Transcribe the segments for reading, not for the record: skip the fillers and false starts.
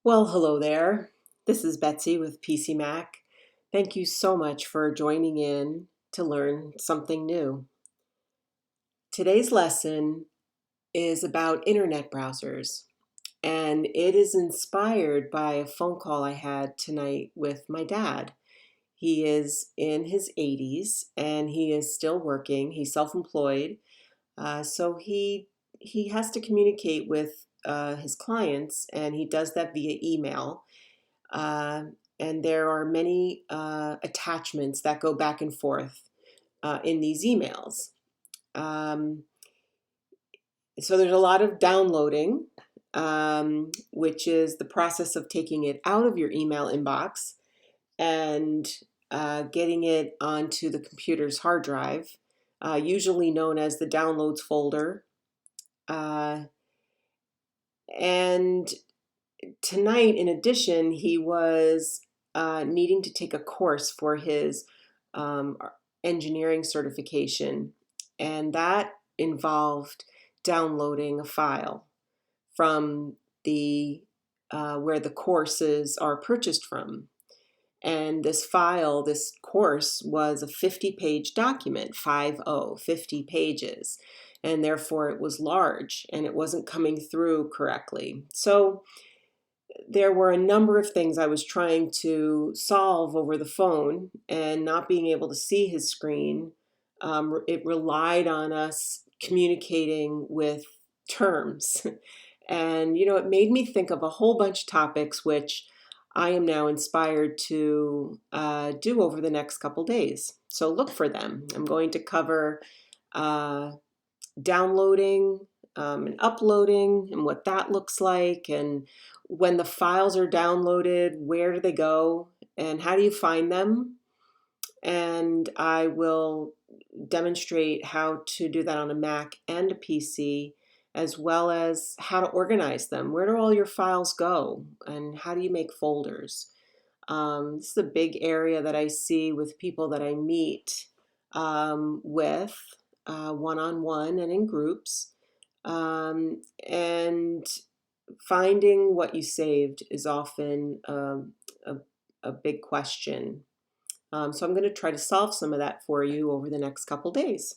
Well, hello there. This is Betsy with PC Mac. Thank you so much for joining in to learn something new. Today's lesson is about internet browsers, and it is inspired by a phone call I had tonight with my dad. He is in his 80s and he is still working. He's self-employed, so he has to communicate with his clients, and he does that via email. Uh, and there are many attachments that go back and forth in these emails. Um, so there's a lot of downloading, which is the process of taking it out of your email inbox and getting it onto the computer's hard drive, usually known as the downloads folder. Uh, and tonight, in addition, he was needing to take a course for his um, engineering certification, and that involved downloading a file from the where the courses are purchased from. And this file, this course, was a 50-page document, 50 pages, and therefore it was large and it wasn't coming through correctly. So there were a number of things I was trying to solve over the phone, and not being able to see his screen, it relied on us communicating with terms. And, it made me think of a whole bunch of topics which I am now inspired to do over the next couple days. So look for them. I'm going to cover uh, downloading and uploading and what that looks like, and when the files are downloaded, where do they go and how do you find them? And I will demonstrate how to do that on a Mac and a PC, as well as how to organize them. Where do all your files go and how do you make folders? This is a big area that I see with people that I meet with one-on-one and in groups. And finding what you saved is often a, a big question. So I'm going to try to solve some of that for you over the next couple days.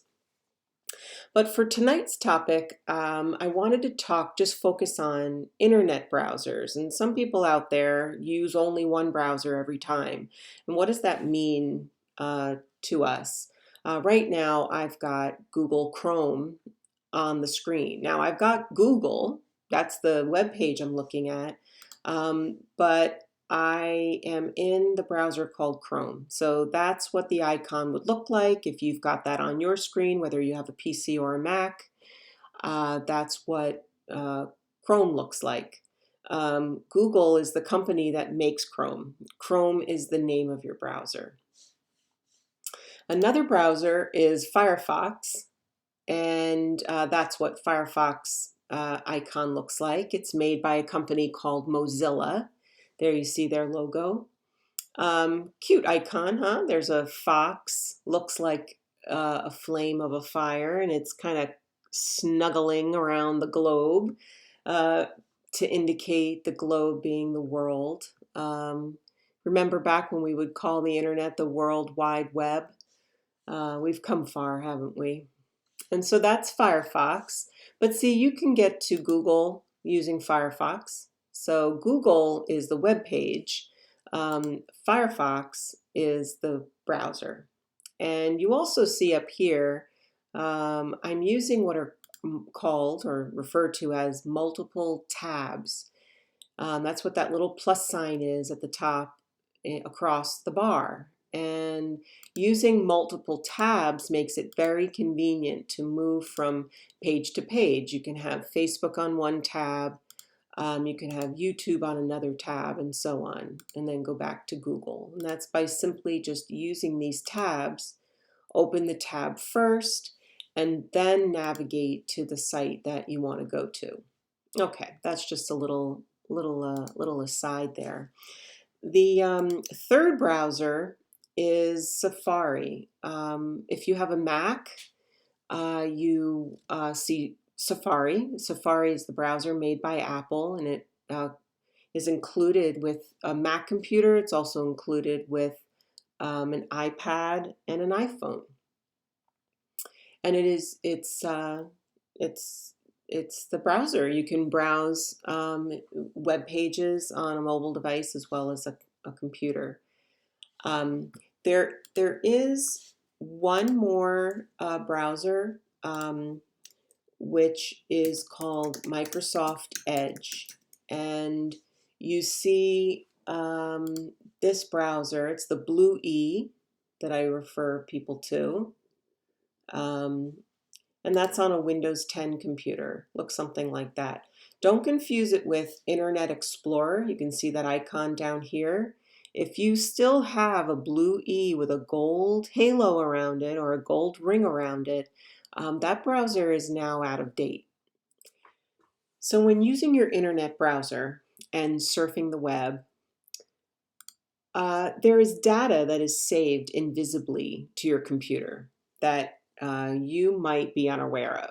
But for tonight's topic, I wanted to just focus on internet browsers. And some people out there use only one browser every time. And what does that mean to us? Right now, I've got Google Chrome on the screen. Now, I've got Google, that's the web page I'm looking at, but I am in the browser called Chrome. So that's what the icon would look like if you've got that on your screen, whether you have a PC or a Mac. That's what Chrome looks like. Google is the company that makes Chrome. Chrome is the name of your browser. Another browser is Firefox, and that's what Firefox icon looks like. It's made by a company called Mozilla. There you see their logo. Cute icon, huh? There's a fox, looks like a flame of a fire, and it's kind of snuggling around the globe uh, to indicate the globe being the world. Remember back when we would call the internet the World Wide Web? We've come far, haven't we? And so that's Firefox. But see, you can get to Google using Firefox. So Google is the web page. Firefox is the browser. And you also see up here, I'm using what are called or referred to as multiple tabs. That's what that little plus sign is at the top across the bar. And using multiple tabs makes it very convenient to move from page to page. You can have Facebook on one tab, you can have YouTube on another tab, and so on, and then go back to Google. And that's by simply just using these tabs. Open the tab first, and then navigate to the site that you want to go to. Okay, that's just a little aside there. The third browser is Safari. If you have a Mac, you see Safari. Safari is the browser made by Apple, and it is included with a Mac computer. It's also included with an iPad and an iPhone. And it's the browser. You can browse web pages on a mobile device as well as a computer. There is one more browser, which is called Microsoft Edge. And you see this browser, it's the blue E that I refer people to. And that's on a Windows 10 computer. Looks something like that. Don't confuse it with Internet Explorer. You can see that icon down here. If you still have a blue E with a gold halo around it or a gold ring around it, that browser is now out of date. So when using your internet browser and surfing the web, there is data that is saved invisibly to your computer that you might be unaware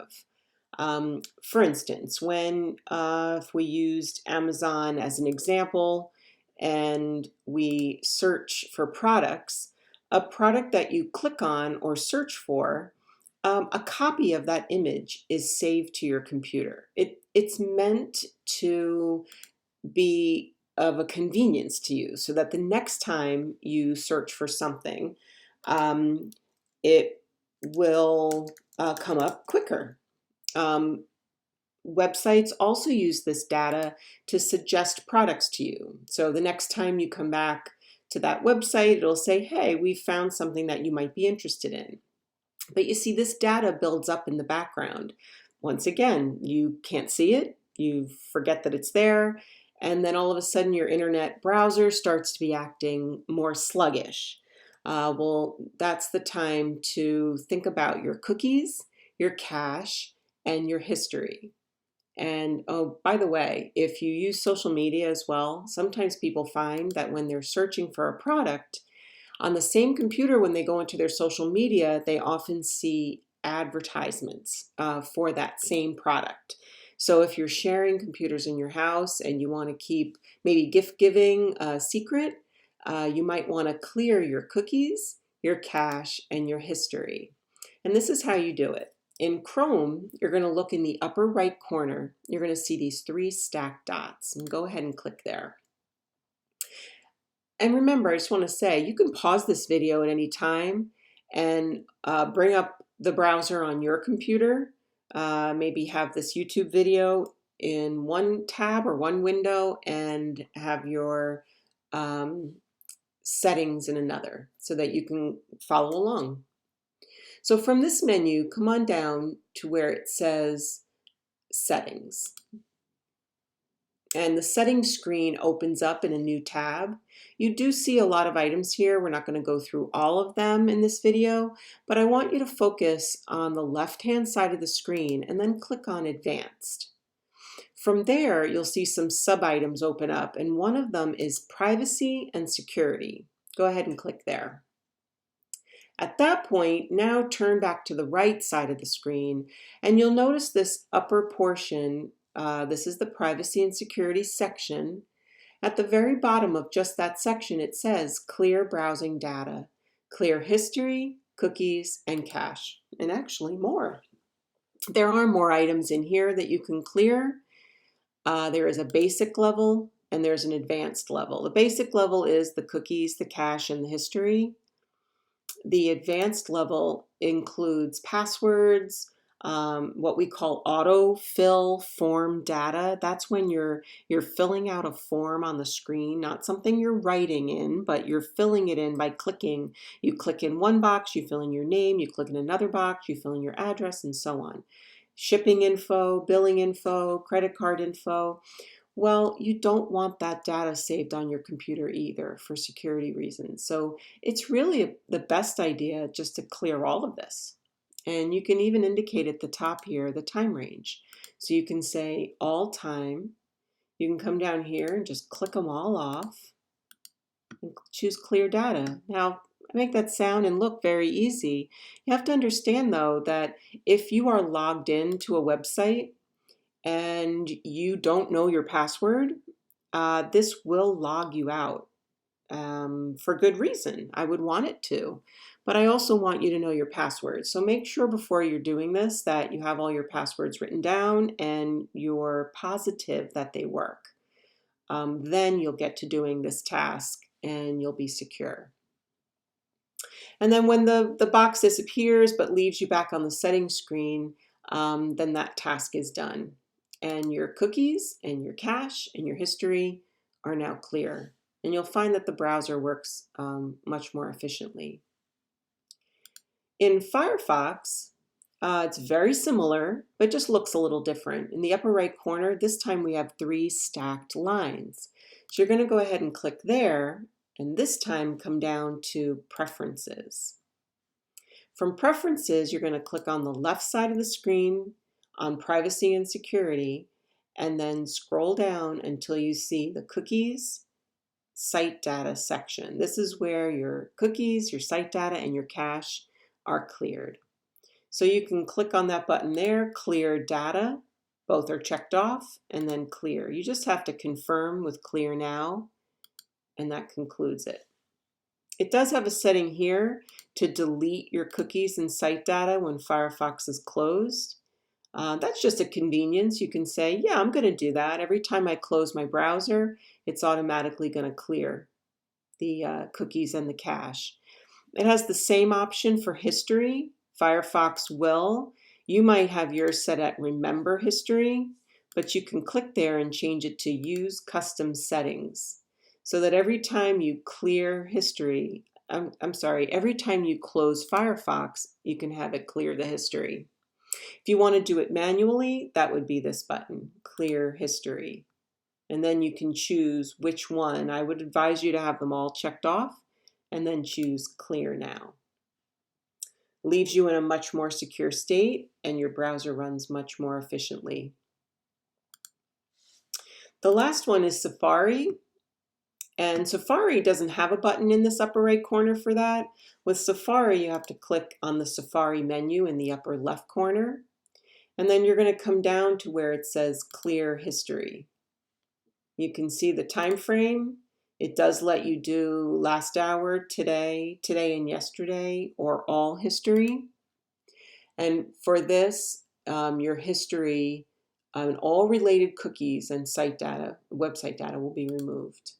of. For instance, if we used Amazon as an example and we search for products, a product that you click on or search for, a copy of that image is saved to your computer. It's meant to be of a convenience to you so that the next time you search for something, it will come up quicker. Websites also use this data to suggest products to you. So the next time you come back to that website, it'll say, hey, we found something that you might be interested in. But you see, this data builds up in the background. Once again, you can't see it, you forget that it's there, and then all of a sudden your internet browser starts to be acting more sluggish. Well, that's the time to think about your cookies, your cache, and your history. And oh, by the way, if you use social media as well, sometimes people find that when they're searching for a product, on the same computer, when they go into their social media, they often see advertisements for that same product. So if you're sharing computers in your house and you want to keep maybe gift giving secret, you might want to clear your cookies, your cache, and your history. And this is how you do it. In Chrome, you're going to look in the upper right corner. You're going to see these 3 stacked dots, and go ahead and click there. And remember, I just want to say, you can pause this video at any time and bring up the browser on your computer. Maybe have this YouTube video in one tab or one window and have your settings in another so that you can follow along. So from this menu, come on down to where it says Settings. And the settings screen opens up in a new tab. You do see a lot of items here. We're not going to go through all of them in this video, but I want you to focus on the left-hand side of the screen and then click on Advanced. From there, you'll see some sub-items open up, and one of them is Privacy and Security. Go ahead and click there. At that point, now turn back to the right side of the screen, and you'll notice this upper portion. This is the Privacy and Security section. At the very bottom of just that section, it says Clear Browsing Data, Clear History, Cookies, and Cache, and actually more. There are more items in here that you can clear. There is a basic level and there's an advanced level. The basic level is the cookies, the cache, and the history. The advanced level includes passwords, what we call autofill form data. That's when you're filling out a form on the screen, not something you're writing in, but you're filling it in by clicking. You click in one box, you fill in your name, you click in another box, you fill in your address, and so on. Shipping info, billing info, credit card info. Well, you don't want that data saved on your computer either for security reasons. So it's really the best idea just to clear all of this. And you can even indicate at the top here the time range. So you can say all time. You can come down here and just click them all off and choose clear data. Now, I make that sound and look very easy. You have to understand though that if you are logged in to a website and you don't know your password, this will log you out for good reason. I would want it to. But I also want you to know your passwords. So make sure before you're doing this that you have all your passwords written down and you're positive that they work. Then you'll get to doing this task and you'll be secure. And then when the box disappears but leaves you back on the settings screen, then that task is done. And your cookies and your cache and your history are now clear. And you'll find that the browser works much more efficiently. In Firefox, it's very similar, but just looks a little different. In the upper right corner, this time we have 3 stacked lines. So you're going to go ahead and click there, and this time come down to Preferences. From Preferences, you're going to click on the left side of the screen on Privacy and Security, and then scroll down until you see the Cookies, Site Data section. This is where your cookies, your site data, and your cache are cleared. So you can click on that button there, Clear Data. Both are checked off, and then Clear. You just have to confirm with Clear Now, and that concludes it. It does have a setting here to delete your cookies and site data when Firefox is closed. That's just a convenience. You can say, yeah, I'm going to do that. Every time I close my browser, it's automatically going to clear the cookies and the cache. It has the same option for history. Firefox will. You might have yours set at Remember History, but you can click there and change it to Use Custom Settings so that every time you clear history, every time you close Firefox, you can have it clear the history. If you want to do it manually, that would be this button, Clear History. And then you can choose which one. I would advise you to have them all checked off and then choose Clear Now. Leaves you in a much more secure state and your browser runs much more efficiently. The last one is Safari. And Safari doesn't have a button in this upper right corner for that. With Safari, you have to click on the Safari menu in the upper left corner. And then you're going to come down to where it says Clear History. You can see the time frame. It does let you do last hour, today and yesterday, or all history. And for this, your history and all related cookies and site data, website data will be removed.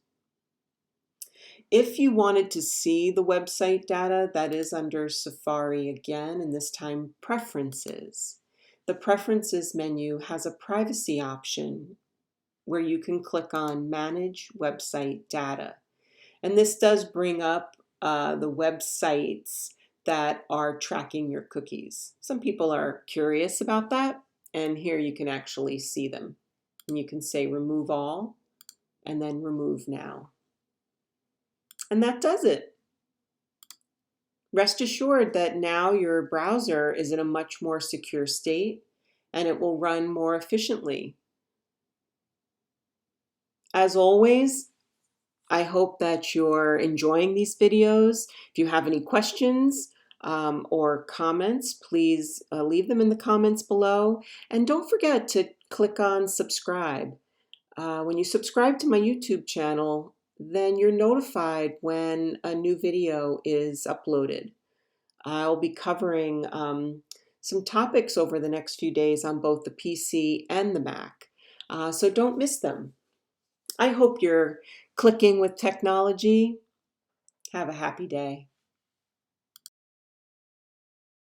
If you wanted to see the website data, that is under Safari again, and this time Preferences. The Preferences menu has a privacy option where you can click on Manage Website Data. And this does bring up the websites that are tracking your cookies. Some people are curious about that, and here you can actually see them. And you can say Remove All, and then Remove Now. And that does it. Rest assured that now your browser is in a much more secure state and it will run more efficiently. As always, I hope that you're enjoying these videos. If you have any questions or comments, please leave them in the comments below. And don't forget to click on subscribe. When you subscribe to my YouTube channel, then you're notified when a new video is uploaded. I'll be covering some topics over the next few days on both the PC and the Mac, so don't miss them. I hope you're clicking with technology. Have a happy day.